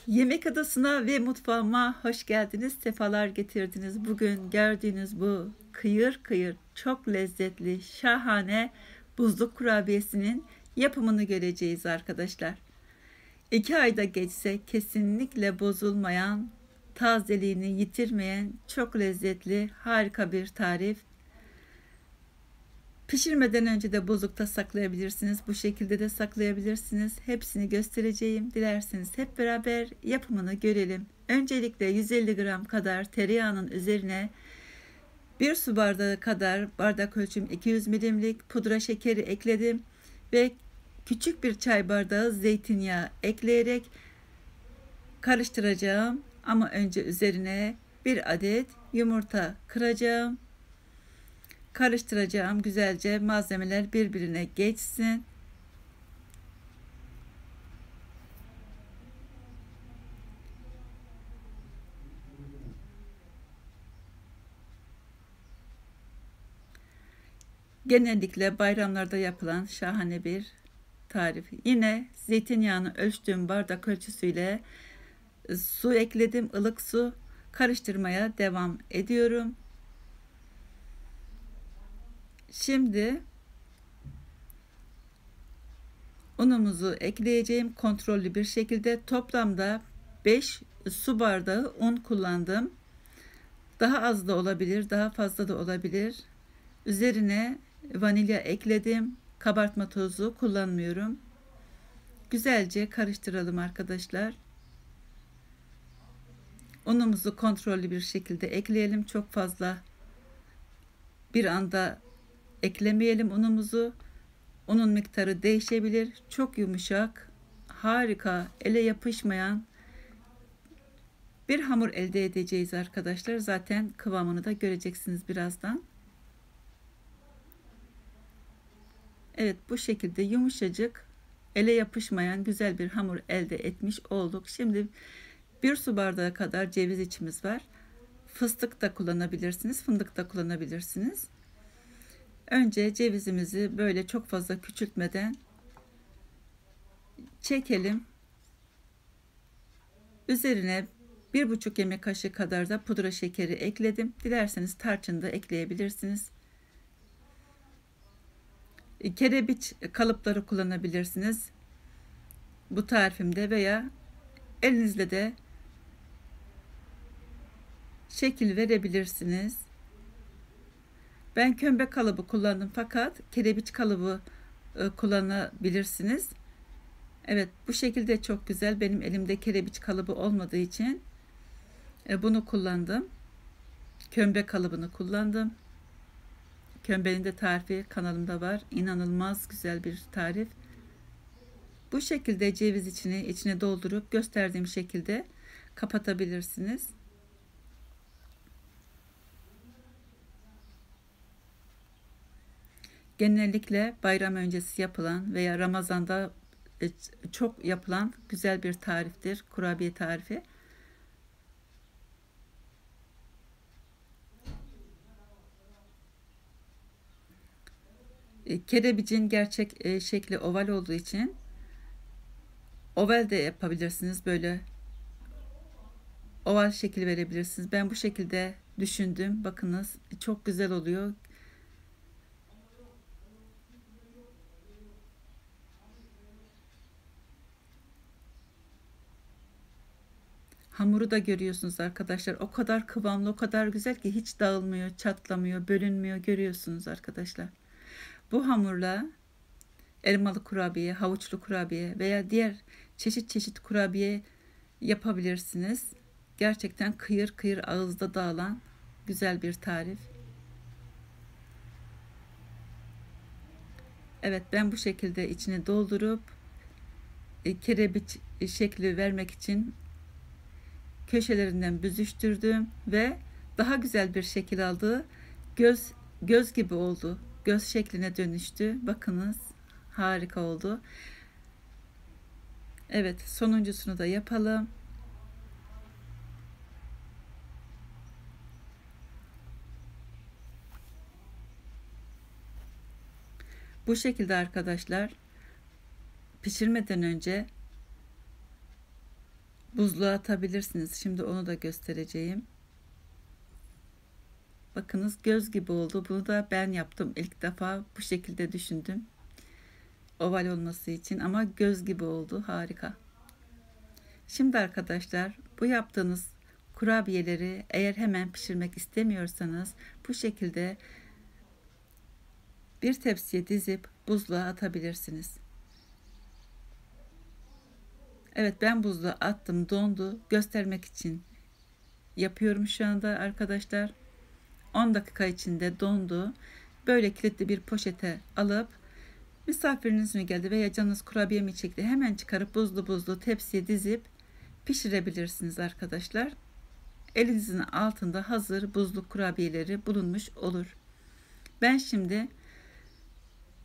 Yemek adasına ve mutfağıma hoş geldiniz, sefalar getirdiniz. Bugün gördüğünüz bu kıyır kıyır, çok lezzetli, şahane buzluk kurabiyesinin yapımını göreceğiz arkadaşlar. 2 ayda geçse kesinlikle bozulmayan, tazeliğini yitirmeyen, çok lezzetli, harika bir tarif. Pişirmeden önce de buzlukta saklayabilirsiniz. Bu şekilde de saklayabilirsiniz. Hepsini göstereceğim. Dilerseniz hep beraber yapımını görelim. Öncelikle 150 gram kadar tereyağının üzerine 1 su bardağı kadar, bardak ölçüm 200 milimlik pudra şekeri ekledim ve küçük bir çay bardağı zeytinyağı ekleyerek karıştıracağım. Ama önce üzerine bir adet yumurta kıracağım. Karıştıracağım güzelce, malzemeler birbirine geçsin. Genellikle bayramlarda yapılan şahane bir tarif. Yine zeytinyağını ölçtüğüm bardak ölçüsüyle su ekledim, ılık su. Karıştırmaya devam ediyorum. Şimdi unumuzu ekleyeceğim kontrollü bir şekilde. Toplamda 5 su bardağı un kullandım. Daha az da olabilir, daha fazla da olabilir. Üzerine vanilya ekledim. Kabartma tozu kullanmıyorum. Güzelce karıştıralım arkadaşlar. Unumuzu kontrollü bir şekilde ekleyelim. Çok fazla bir anda eklemeyelim unumuzu. Unun miktarı değişebilir. Çok yumuşak, harika, ele yapışmayan bir hamur elde edeceğiz arkadaşlar. Zaten kıvamını da göreceksiniz birazdan. Evet, bu şekilde yumuşacık, ele yapışmayan güzel bir hamur elde etmiş olduk. Şimdi 1 su bardağı kadar ceviz içimiz var. Fıstık da kullanabilirsiniz, fındık da kullanabilirsiniz. Önce cevizimizi böyle çok fazla küçültmeden çekelim. Üzerine 1,5 yemek kaşığı kadar da pudra şekeri ekledim. Dilerseniz tarçın da ekleyebilirsiniz. Kerebiç kalıpları kullanabilirsiniz bu tarifimde veya elinizle de şekil verebilirsiniz. Ben kömbe kalıbı kullandım fakat kerebiç kalıbı kullanabilirsiniz. Evet, bu şekilde çok güzel. Benim elimde kerebiç kalıbı olmadığı için bunu kullandım. Kömbe kalıbını kullandım. Kömbenin de tarifi kanalımda var. İnanılmaz güzel bir tarif. Bu şekilde ceviz içine doldurup gösterdiğim şekilde kapatabilirsiniz. Genellikle bayram öncesi yapılan veya Ramazan'da çok yapılan güzel bir tariftir. Kurabiye tarifi. Kerebicin gerçek şekli oval olduğu için oval de yapabilirsiniz. Böyle oval şekil verebilirsiniz. Ben bu şekilde düşündüm. Bakınız çok güzel oluyor. Hamuru da görüyorsunuz arkadaşlar. O kadar kıvamlı, o kadar güzel ki hiç dağılmıyor, çatlamıyor, bölünmüyor. Görüyorsunuz arkadaşlar. Bu hamurla elmalı kurabiye, havuçlu kurabiye veya diğer çeşit çeşit kurabiye yapabilirsiniz. Gerçekten kıyır kıyır ağızda dağılan güzel bir tarif. Evet, ben bu şekilde içine doldurup kerebiç şekli vermek için köşelerinden büzüştürdüm ve daha güzel bir şekil aldı. Göz gibi oldu. Göz şekline dönüştü. Bakınız, harika oldu. Evet, sonuncusunu da yapalım. Bu şekilde arkadaşlar, pişirmeden önce Buzluğa atabilirsiniz. Şimdi onu da göstereceğim. Bakınız göz gibi oldu. Bunu da ben yaptım. İlk defa bu şekilde düşündüm. Oval olması için ama göz gibi oldu. Harika. Şimdi arkadaşlar bu yaptığınız kurabiyeleri eğer hemen pişirmek istemiyorsanız bu şekilde bir tepsiye dizip buzluğa atabilirsiniz. Evet, ben buzluğa attım, dondu. Göstermek için yapıyorum şu anda arkadaşlar. 10 dakika içinde dondu. Böyle kilitli bir poşete alıp misafiriniz mi geldi veya canınız kurabiye mi çekti, hemen çıkarıp buzlu tepsiye dizip pişirebilirsiniz arkadaşlar. Elinizin altında hazır buzlu kurabiyeleri bulunmuş olur. Ben şimdi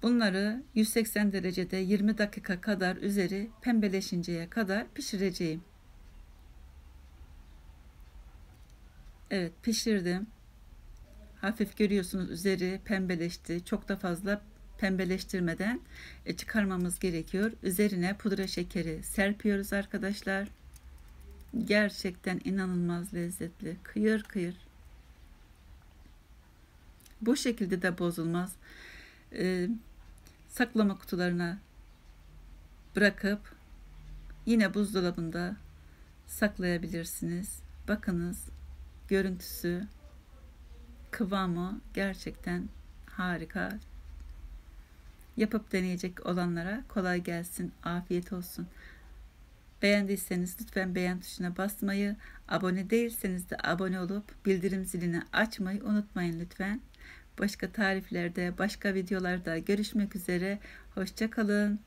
bunları 180 derecede 20 dakika kadar üzeri pembeleşinceye kadar pişireceğim. Evet, pişirdim. Hafif görüyorsunuz, üzeri pembeleşti. Çok da fazla pembeleştirmeden çıkarmamız gerekiyor. Üzerine pudra şekeri serpiyoruz arkadaşlar. Gerçekten inanılmaz lezzetli. Kıyır kıyır. Bu şekilde de bozulmaz. Saklama kutularına bırakıp yine buzdolabında saklayabilirsiniz. Bakınız, görüntüsü, kıvamı gerçekten harika. Yapıp deneyecek olanlara kolay gelsin, afiyet olsun. Beğendiyseniz lütfen beğen tuşuna basmayı, abone değilseniz de abone olup bildirim zilini açmayı unutmayın lütfen. Başka tariflerde, başka videolarda görüşmek üzere. Hoşça kalın.